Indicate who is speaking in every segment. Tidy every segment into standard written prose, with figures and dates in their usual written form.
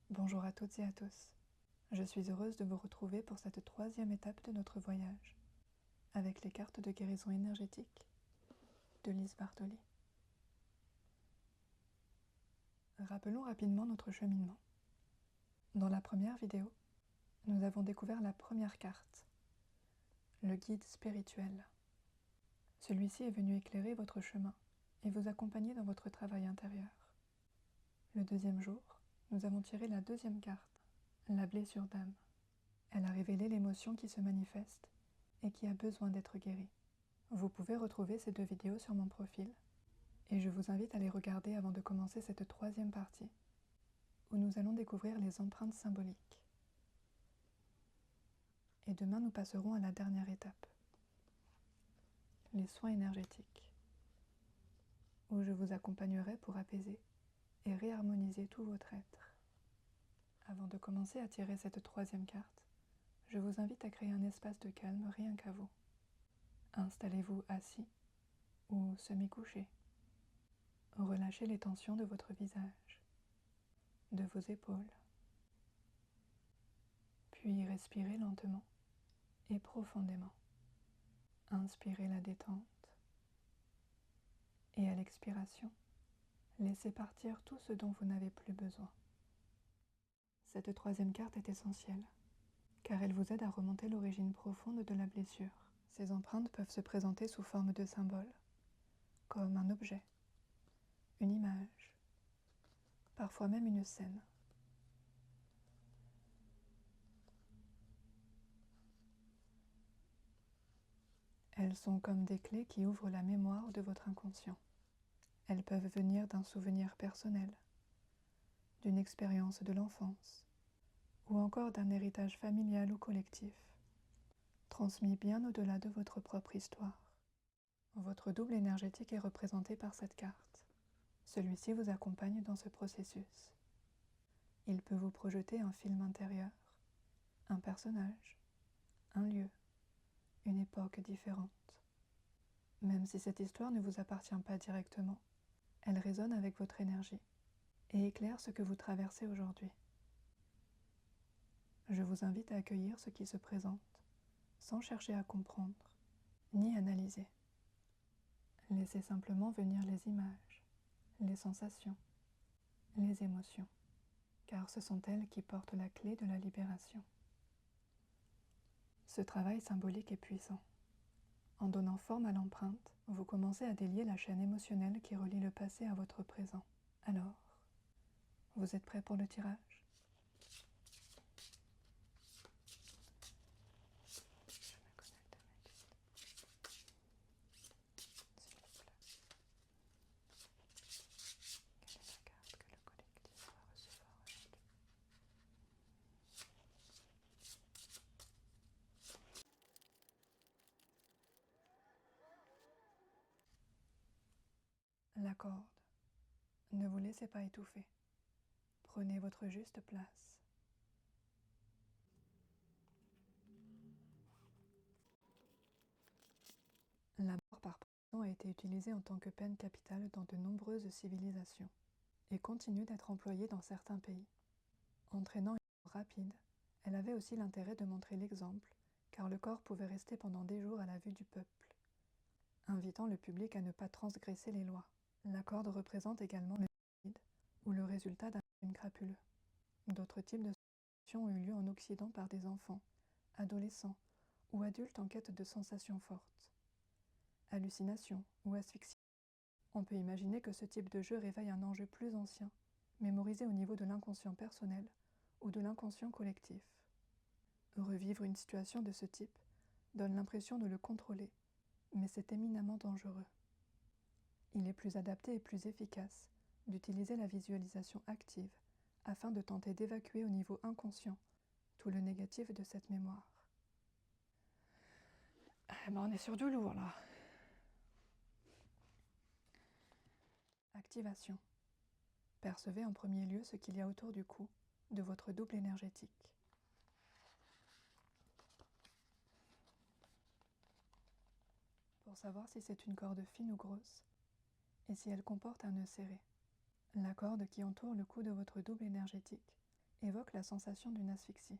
Speaker 1: Bonjour à toutes et à tous. Je suis heureuse de vous retrouver pour cette troisième étape de notre voyage, avec les cartes de guérison énergétique de Lise Bartoli. Rappelons rapidement notre cheminement. Dans la première vidéo, nous avons découvert la première carte, le guide spirituel. Celui-ci est venu éclairer votre chemin et vous accompagner dans votre travail intérieur. Le deuxième jour, nous avons tiré la deuxième carte, la blessure d'âme. Elle a révélé l'émotion qui se manifeste et qui a besoin d'être guérie. Vous pouvez retrouver ces deux vidéos sur mon profil et je vous invite à les regarder avant de commencer cette troisième partie où nous allons découvrir les empreintes symboliques. Et demain, nous passerons à la dernière étape, les soins énergétiques, où je vous accompagnerai pour apaiser et réharmoniser tout votre être. Avant de commencer à tirer cette troisième carte, je vous invite à créer un espace de calme rien qu'à vous. Installez-vous assis ou semi-couché. Relâchez les tensions de votre visage, de vos épaules. Puis respirez lentement et profondément. Inspirez la détente. Et à l'expiration, laissez partir tout ce dont vous n'avez plus besoin. Cette troisième carte est essentielle, car elle vous aide à remonter l'origine profonde de la blessure. Ces empreintes peuvent se présenter sous forme de symboles, comme un objet, une image, parfois même une scène. Elles sont comme des clés qui ouvrent la mémoire de votre inconscient. Elles peuvent venir d'un souvenir personnel, d'une expérience de l'enfance, ou encore d'un héritage familial ou collectif, transmis bien au-delà de votre propre histoire. Votre double énergétique est représenté par cette carte. Celui-ci vous accompagne dans ce processus. Il peut vous projeter un film intérieur, un personnage, un lieu, une époque différente. Même si cette histoire ne vous appartient pas directement, elle résonne avec votre énergie et éclaire ce que vous traversez aujourd'hui. Je vous invite à accueillir ce qui se présente, sans chercher à comprendre, ni analyser. Laissez simplement venir les images, les sensations, les émotions, car ce sont elles qui portent la clé de la libération. Ce travail symbolique est puissant. En donnant forme à l'empreinte, vous commencez à délier la chaîne émotionnelle qui relie le passé à votre présent. Alors, vous êtes prêt pour le tirage ? La corde. Ne vous laissez pas étouffer. Prenez votre juste place. La mort par prison a été utilisée en tant que peine capitale dans de nombreuses civilisations et continue d'être employée dans certains pays. Entraînant une mort rapide, elle avait aussi l'intérêt de montrer l'exemple, car le corps pouvait rester pendant des jours à la vue du peuple, invitant le public à ne pas transgresser les lois. La corde représente également le suicide ou le résultat d'un crime crapuleux. D'autres types de situations ont eu lieu en Occident par des enfants, adolescents ou adultes en quête de sensations fortes. Hallucinations ou asphyxie. On peut imaginer que ce type de jeu réveille un enjeu plus ancien, mémorisé au niveau de l'inconscient personnel ou de l'inconscient collectif. Revivre une situation de ce type donne l'impression de le contrôler, mais c'est éminemment dangereux. Il est plus adapté et plus efficace d'utiliser la visualisation active afin de tenter d'évacuer au niveau inconscient tout le négatif de cette mémoire. On est sur du lourd là. Activation. Percevez en premier lieu ce qu'il y a autour du cou de votre double énergétique. Pour savoir si c'est une corde fine ou grosse et si elle comporte un nœud serré. La corde qui entoure le cou de votre double énergétique évoque la sensation d'une asphyxie,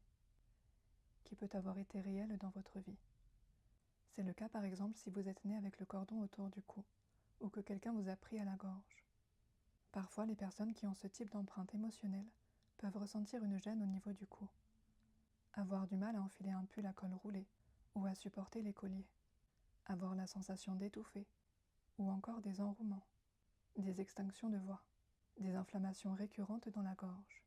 Speaker 1: qui peut avoir été réelle dans votre vie. C'est le cas par exemple si vous êtes né avec le cordon autour du cou, ou que quelqu'un vous a pris à la gorge. Parfois, les personnes qui ont ce type d'empreinte émotionnelle peuvent ressentir une gêne au niveau du cou, avoir du mal à enfiler un pull à col roulé ou à supporter les colliers, avoir la sensation d'étouffer, ou encore des enrouements, des extinctions de voix, des inflammations récurrentes dans la gorge.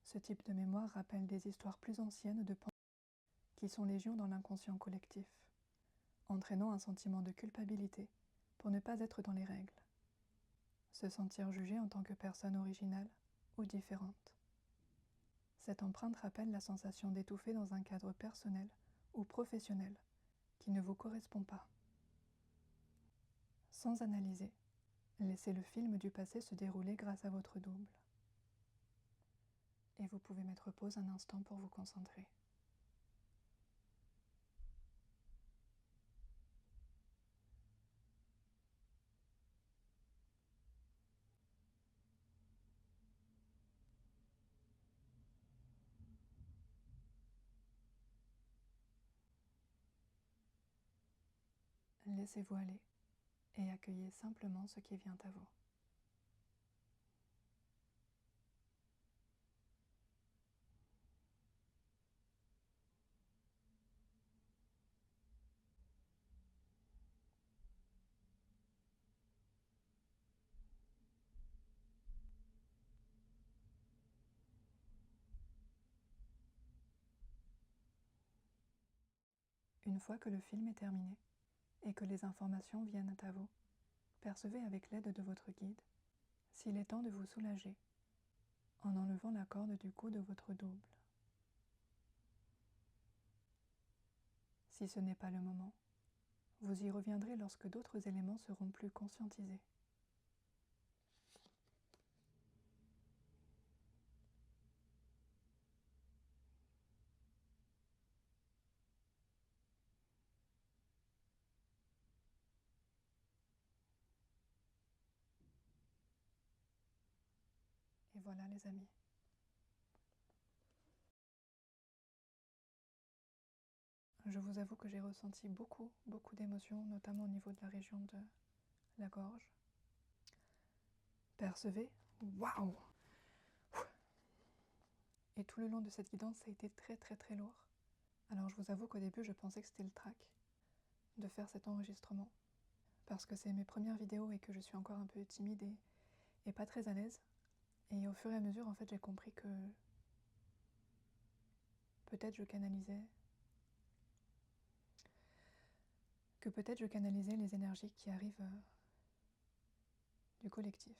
Speaker 1: Ce type de mémoire rappelle des histoires plus anciennes de pensées qui sont légion dans l'inconscient collectif, entraînant un sentiment de culpabilité pour ne pas être dans les règles, se sentir jugé en tant que personne originale ou différente. Cette empreinte rappelle la sensation d'étouffer dans un cadre personnel ou professionnel qui ne vous correspond pas. Sans analyser, laissez le film du passé se dérouler grâce à votre double. Et vous pouvez mettre pause un instant pour vous concentrer. Laissez-vous aller et accueillez simplement ce qui vient à vous. Une fois que le film est terminé et que les informations viennent à vous, percevez avec l'aide de votre guide s'il est temps de vous soulager en enlevant la corde du cou de votre double. Si ce n'est pas le moment, vous y reviendrez lorsque d'autres éléments seront plus conscientisés. Et voilà les amis. Je vous avoue que j'ai ressenti beaucoup d'émotions, notamment au niveau de la région de la gorge. Percevez, waouh! Et tout le long de cette guidance, ça a été très lourd. Alors je vous avoue qu'au début, je pensais que c'était le trac de faire cet enregistrement, parce que c'est mes premières vidéos et que je suis encore un peu timide et pas très à l'aise. Et au fur et à mesure, en fait, j'ai compris que peut-être je canalisais les énergies qui arrivent du collectif.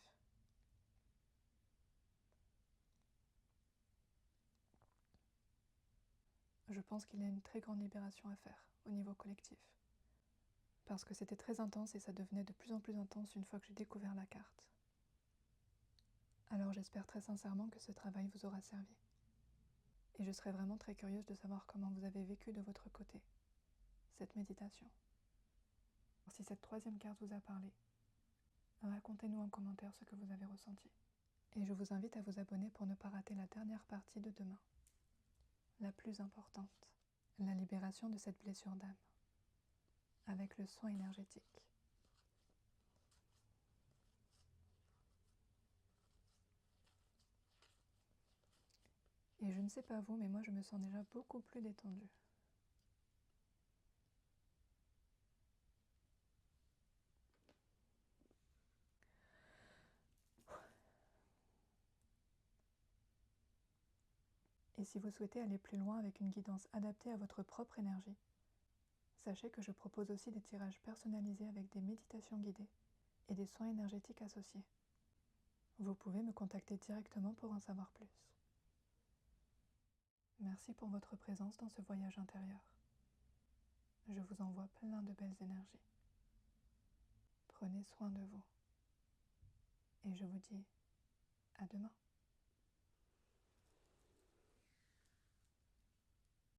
Speaker 1: Je pense qu'il y a une très grande libération à faire au niveau collectif. Parce que c'était très intense et ça devenait de plus en plus intense une fois que j'ai découvert la carte. Alors j'espère très sincèrement que ce travail vous aura servi. Et je serais vraiment très curieuse de savoir comment vous avez vécu de votre côté cette méditation. Alors, si cette troisième carte vous a parlé, racontez-nous en commentaire ce que vous avez ressenti. Et je vous invite à vous abonner pour ne pas rater la dernière partie de demain. La plus importante, la libération de cette blessure d'âme, avec le soin énergétique. Et je ne sais pas vous, mais moi je me sens déjà beaucoup plus détendue. Et si vous souhaitez aller plus loin avec une guidance adaptée à votre propre énergie, sachez que je propose aussi des tirages personnalisés avec des méditations guidées et des soins énergétiques associés. Vous pouvez me contacter directement pour en savoir plus. Merci pour votre présence dans ce voyage intérieur. Je vous envoie plein de belles énergies. Prenez soin de vous. Et je vous dis à demain.